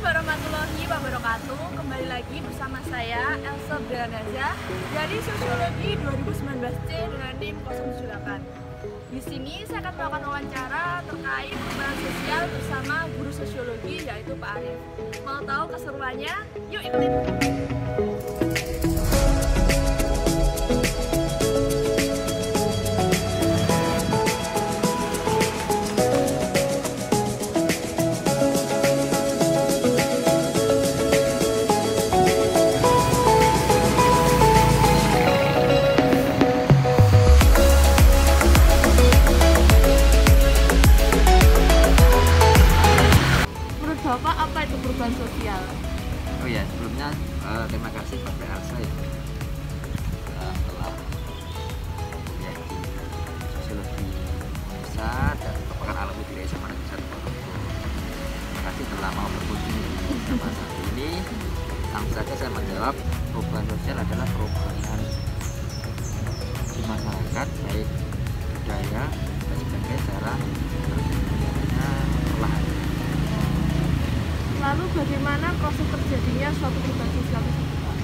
warahmatullahi wabarakatuh. Kembali lagi bersama saya Elsa Brianaza dari Sosiologi 2019C dengan NIM 078. Di sini saya akan melakukan wawancara terkait perubahan sosial bersama guru sosiologi yaitu Pak Arif. Mau tahu keseruannya? Yuk ikutin. Bapak, apa itu perubahan sosial? Oh ya, sebelumnya terima kasih Pak Elsa ya telah kuliah di Sosiologi Indonesia dan merupakan alumni dari SMA Negeri 1 Ponorogo. Terima kasih telah mau berkunjung bersama saat ini. Langsung saja saya menjawab, perubahan sosial adalah perubahan di masyarakat baik budaya dan sebagainya secara perlahan. Lalu bagaimana proses terjadinya suatu perubahan sosial tersebut?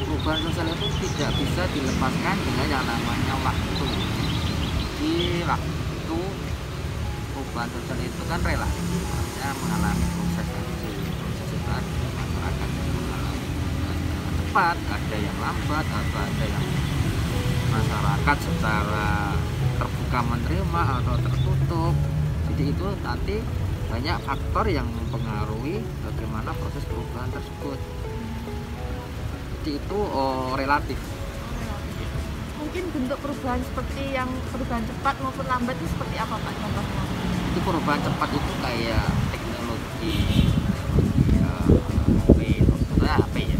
Perubahan sosial itu tidak bisa dilepaskan dengan yang namanya waktu. Di waktu perubahan sosial itu kan relatif, artinya mengalami proses itu ada masyarakat yang mengalami cepat, ada yang lambat, atau ada yang masyarakat secara terbuka menerima atau tertutup. Jadi itu nanti banyak faktor yang mempengaruhi bagaimana proses perubahan tersebut. Jadi itu relatif. Mungkin bentuk perubahan seperti yang perubahan cepat maupun lambat itu seperti apa Pak contohnya? Itu perubahan cepat itu kayak teknologi HP ya.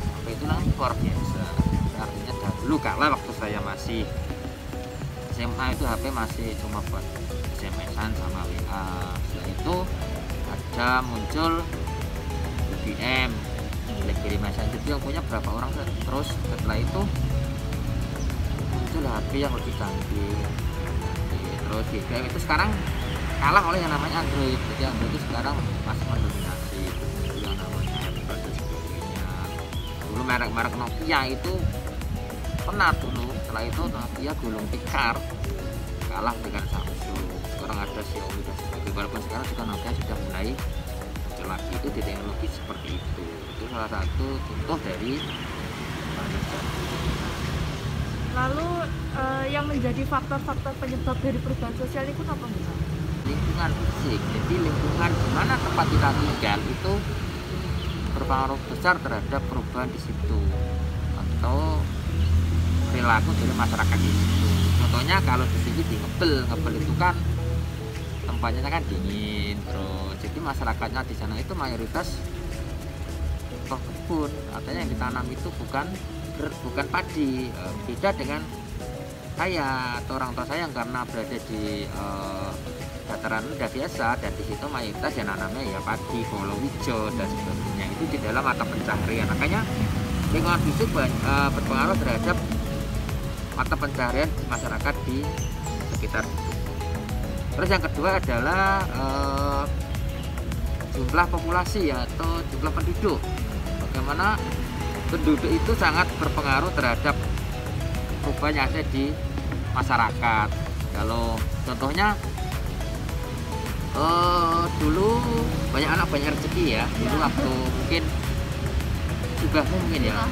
HP itu kan luar biasa. Artinya dahulu kala waktu saya masih SMA itu HP masih cuma buat SMS-an sama WA. Setelah itu ada muncul BBM, BlackBerry Messenger itu yang punya berapa orang. Terus setelah itu muncul HP yang lebih canggih. Terus BBM itu sekarang kalah oleh yang namanya Android. Jadi Android itu sekarang masih mendominasi yang namanya Apple dan sebagainya. Dulu merek-merek Nokia itu pernah dulu. Setelah itu Nokia gulung tikar, kalah dengan Samsung. Sekarang ada Xiaomi dan sebagainya. Walaupun sekarang juga Nokia sudah mulai muncul lagi, itu di teknologi seperti itu. Itu salah satu contoh dari perubahan. Lalu yang menjadi faktor-faktor penyebab dari perubahan sosial itu apa Mbak? Lingkungan fisik, jadi lingkungan di mana tempat kita tinggal itu berpengaruh besar terhadap perubahan di situ atau perilaku dari masyarakat di situ. Contohnya kalau di sini di Ngebel itu kan tempatnya kan dingin, terus jadi masyarakatnya di sana itu mayoritas kebun, artinya yang ditanam itu bukan padi. Beda dengan saya atau orang tua saya yang karena berada di dataran rendah biasa, dan di situ mayoritas yang nanamnya ya padi, palawija dan sebagainya. Itu di dalam mata pencaharian. Makanya lingkungan fisik berpengaruh terhadap mata pencaharian masyarakat di sekitar itu. Terus yang kedua adalah jumlah populasi atau jumlah penduduk. Bagaimana penduduk itu sangat berpengaruh terhadap perubahan yang ada di masyarakat. Kalau contohnya dulu banyak anak banyak rezeki ya. Dulu waktu mungkin sibahmu mungkin ya,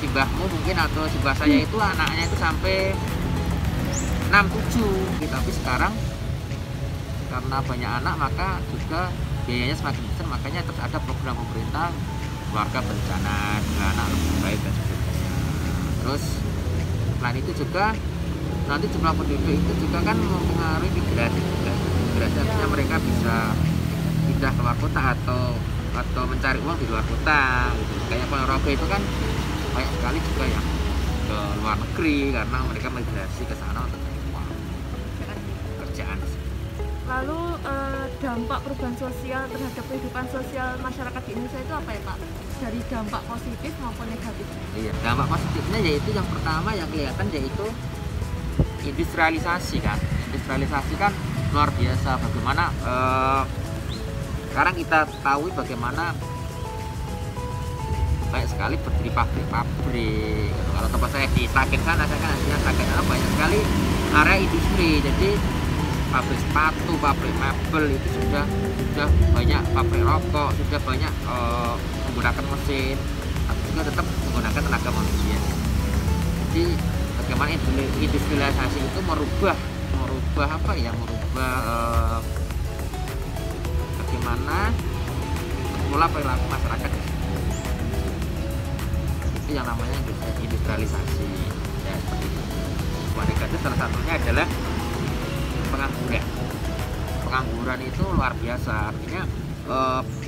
sibahmu mungkin atau sibah saya itu anaknya itu sampai 6-7. Tapi sekarang karena banyak anak maka juga biayanya semakin besar, makanya terus ada program pemerintah keluarga berencana dengan anak lebih baik dan sebagainya. Terus selain itu juga nanti jumlah penduduk itu juga kan mempengaruhi migrasi artinya mereka bisa pindah keluar kota atau mencari uang di luar kota gitu. Kayak Ponorogo itu kan banyak sekali juga yang ke luar negeri karena mereka migrasi ke sana untuk cari uang kerjaan. Lalu dampak perubahan sosial terhadap kehidupan sosial masyarakat di Indonesia itu apa ya Pak? Dari dampak positif maupun negatif? Iya, dampak positifnya yaitu yang pertama yang kelihatan yaitu industrialisasi kan. Industrialisasi kan luar biasa, bagaimana Sekarang kita tahu bagaimana banyak sekali berdiri pabrik-pabrik. Kalau tempat saya di Sragen sana, saya kan aslinya Sragen sana, banyak sekali area industri. Jadi pabrik sepatu, pabrik mebel itu sudah banyak, pabrik rokok sudah banyak menggunakan mesin, tapi juga tetap menggunakan tenaga manusia. Jadi bagaimana industrialisasi itu merubah apa ya, bagaimana pola perilaku masyarakat. Itu yang namanya industrialisasi ya, seperti itu. Negatif salah satunya adalah pengangguran itu luar biasa. Artinya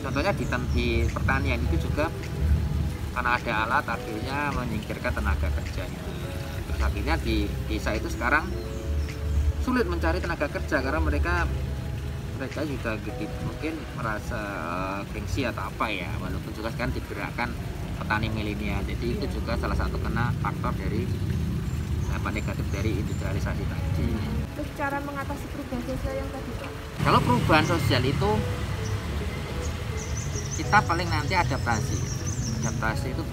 contohnya di pertanian itu juga karena ada alat akhirnya menyingkirkan tenaga kerjanya. Terus akhirnya di desa itu sekarang sulit mencari tenaga kerja karena mereka juga gitu, mungkin merasa gengsi atau apa ya, walaupun juga sekarang digerakkan petani milenial. Jadi itu juga salah satu kena faktor dari negatif dari industrialisasi tadi. Terus cara mengatasi perubahan sosial yang tadi Pak? Kalau perubahan sosial itu kita paling nanti adaptasi itu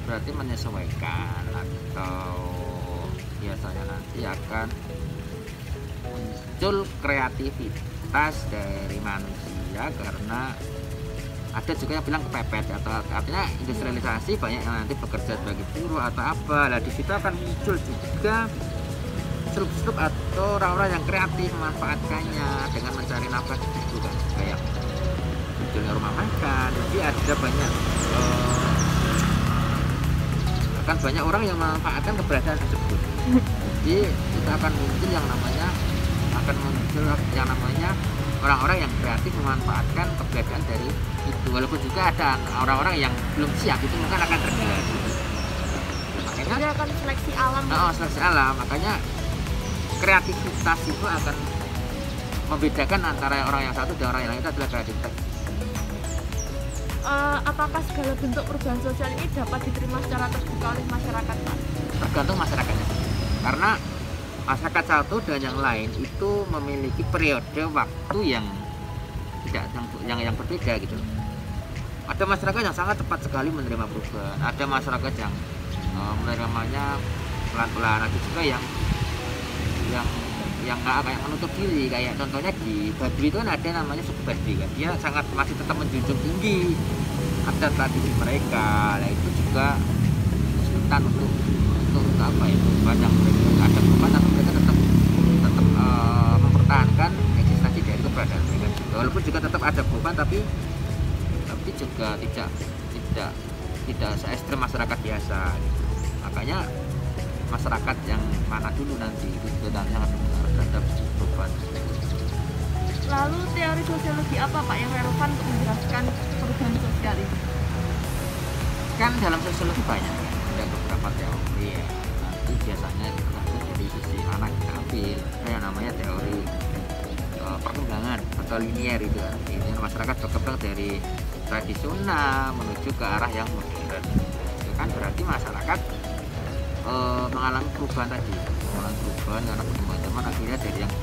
berarti menyesuaikan, atau biasanya nanti akan muncul kreativitas dari manusia karena ada juga yang bilang kepepet, atau artinya industrialisasi banyak yang nanti bekerja sebagai buruh atau apa. Lah di situ akan muncul juga struktur atau orang-orang yang kreatif memanfaatkannya dengan mencari nafkah gitu kan, kayak munculnya rumah makan. Jadi ada banyak orang yang memanfaatkan keberadaan tersebut. Jadi kita akan muncul yang namanya orang-orang yang kreatif memanfaatkan keberadaan dari itu. Walaupun juga ada orang-orang yang belum siap, itu mungkin akan terjadi. Makanya dia akan seleksi alam. Seleksi alam. Makanya kreativitas itu akan membedakan antara orang yang satu dan orang yang lain, itu adalah kreativitas. Apakah segala bentuk perubahan sosial ini dapat diterima secara terbuka oleh masyarakat Pak? Tergantung masyarakatnya. Karena masyarakat satu dan yang lain itu memiliki periode waktu yang yang berbeda gitu. Ada masyarakat yang sangat cepat sekali menerima perubahan, ada masyarakat yang menerimanya pelan-pelan, ada juga yang nggak kayak menutup diri. Kayak contohnya di Baduy itu kan ada namanya suku Baduy kan, dia sangat masih tetap menjunjung tinggi ada tradisi mereka. Nah itu juga kesulitan untuk apa ya, perubahan yang ada perubahan, tapi mereka tetap mempertahankan eksistensi dari keberadaan mereka juga. Walaupun juga tetap ada perubahan, tapi juga tidak se-ekstrem masyarakat biasa gitu. Makanya masyarakat yang mana dulu nanti itu sangat besar terhadap perubahan. Lalu teori sosiologi apa Pak yang relevan untuk menjelaskan perubahan sosial ini? Kan dalam sosiologi banyak ya, ada beberapa teori ya. Nanti biasanya tergantung dari sisi mana kita ambil. Ada yang namanya teori perkembangan atau linear itu. Artinya masyarakat berkembang dari tradisional menuju ke arah yang modern. Itu kan berarti masyarakat mengalami perubahan tadi, karena perkembangan zaman akhirnya dari yang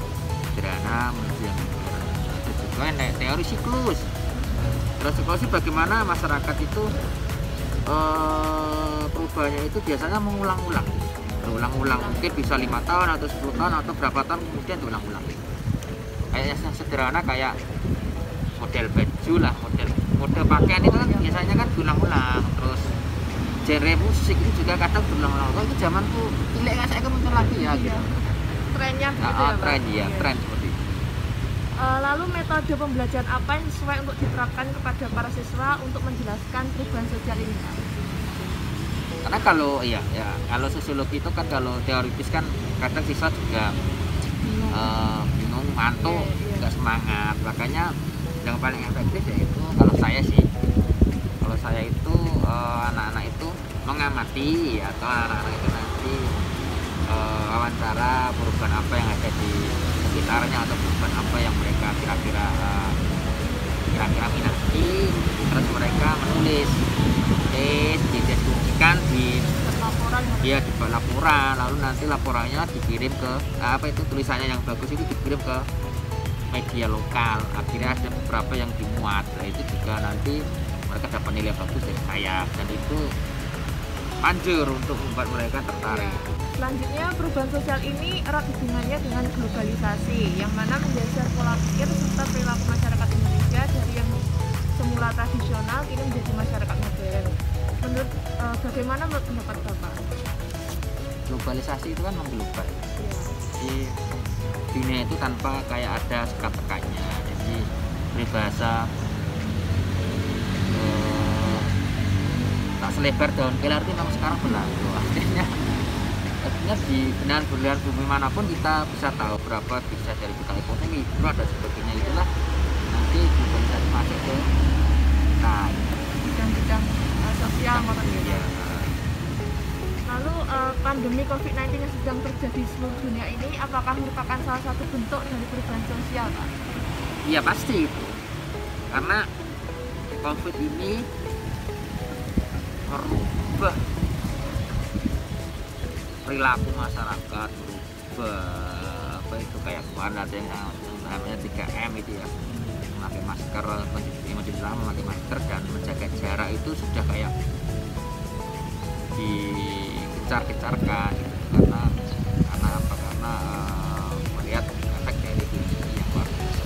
sederhana menuju yang modern. Ada juga teori siklus. Terus siklus bagaimana masyarakat itu perubahannya itu biasanya mengulang-ulang, mungkin bisa 5 tahun atau 10 tahun atau berapa tahun kemudian diulang-ulang. Kayak yang sederhana kayak model baju lah, model pakaian itu kan biasanya kan berulang-ulang. Terus genre musik itu juga kadang berulang-ulang. Kalau itu zamanku cilik kan saya muncul lagi ya gitu. Trennya gitu ya Pak? Tren seperti itu. Lalu metode pembelajaran apa yang sesuai untuk diterapkan kepada para siswa untuk menjelaskan perubahan sosial ini Pak? Karena kalau sosiologi itu kan kalau teoritis kan kadang siswa juga bingung, ngantuk, nggak semangat. Makanya yang paling efektif yaitu kalau saya itu anak-anak itu mengamati, atau anak-anak itu nanti wawancara perubahan apa yang ada di sekitarnya, atau perubahan apa yang mereka kira-kira minati. Terus mereka menulis, didiskusikan, dibuat laporan, lalu nanti laporannya dikirim ke tulisannya yang bagus itu dikirim ke media lokal, akhirnya ada beberapa yang dimuat. Nah, itu juga nanti mereka dapat nilai bagus dari saya, dan itu manjur untuk membuat mereka tertarik. Selanjutnya, perubahan sosial ini erat hubungannya dengan globalisasi, yang mana menggeser pola pikir serta perilaku masyarakat Indonesia dari yang semula tradisional kini menjadi masyarakat modern. Bagaimana menurut pendapat Bapak? Globalisasi itu kan mengglobal. Ya. Jadi dunia itu tanpa kayak ada sekat-sekatnya. Jadi peribahasa tak selebar daun kelar itu memang sekarang berlaku. Artinya di belahan bumi manapun kita bisa tahu berapa bisa dari bidang ekonomi, berapa dan sebagainya. Itulah nanti globalisasi masuk ke kita. Bidang-bidang sosial motor Ya. Lalu pandemi COVID-19 yang sedang terjadi di seluruh dunia ini apakah merupakan salah satu bentuk dari perubahan sosial, Pak? Iya pasti, karena COVID ini merubah perilaku masyarakat, merubah apa itu, kayak kemarin ada yang namanya 3M itu ya, memakai masker, mencuci tangan, memakai masker dan menjaga jarak itu sudah kayak dikencar-kencarkan gitu. Karena apa? Karena melihat efek dari virus ini yang luar biasa.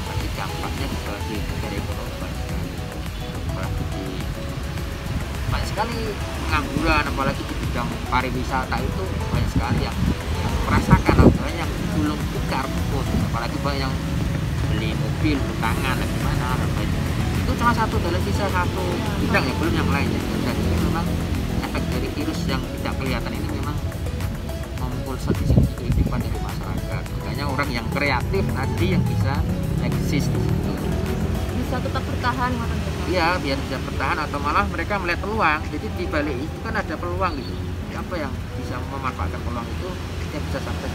Tapi dampaknya juga di negara ekonomi banyak sekali pengangguran, apalagi di bidang pariwisata itu banyak sekali yang merasakan, banyak yang belum tukar pupus, apalagi banyak yang beli mobil tangan dan gimana, itu cuma satu dalam sisa satu bidang ya, belum yang lainnya. Dan ini memang efek dari virus yang tidak kelihatan ini memang memukul sisi kehidupan dari masyarakat. Makanya orang yang kreatif tadi yang bisa eksis di situ, Bisa tetap bertahan, iya, biar bisa bertahan atau malah mereka melihat peluang. Jadi di balik itu kan ada peluang gitu. Apa yang bisa memanfaatkan peluang itu yang bisa sampai.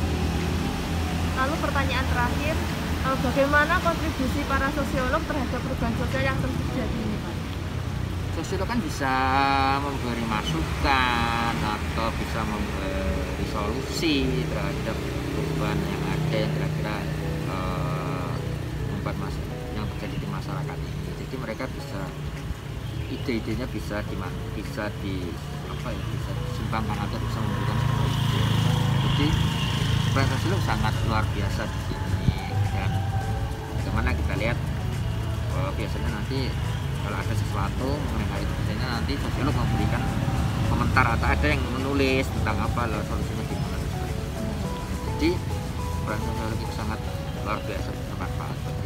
Lalu pertanyaan terakhir, bagaimana kontribusi para sosiolog terhadap perubahan sosial yang terus terjadi ini, Pak? Sosiolog kan bisa memberi masukan atau bisa memberi solusi terhadap perubahan yang ada yang kira-kira membuat yang terjadi di masyarakat ini. Jadi mereka bisa ide-idenya bisa disimpangkan atau bisa memberikan sebuah ide. Jadi peran sosiolog sangat luar biasa di sini, dan bagaimana kita lihat biasanya nanti kalau ada sesuatu mengenai hal itu, biasanya nanti sosiolog memberikan komentar atau ada yang menulis tentang apa lalu solusinya gimana. Jadi peran sosiolog itu sangat luar biasa, bermanfaat bagi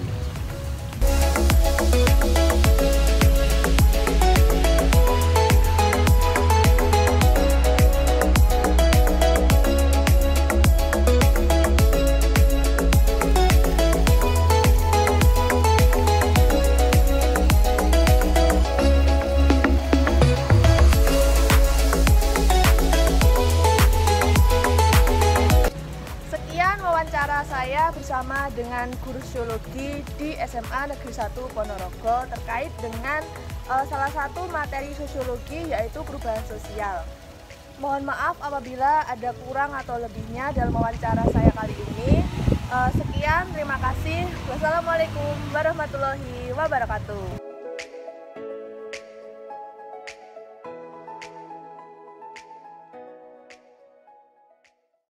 wawancara saya bersama dengan guru sosiologi di SMA Negeri 1 Ponorogo terkait dengan salah satu materi sosiologi, yaitu perubahan sosial. Mohon maaf apabila ada kurang atau lebihnya dalam wawancara saya kali ini. Sekian, terima kasih. Wassalamualaikum warahmatullahi wabarakatuh.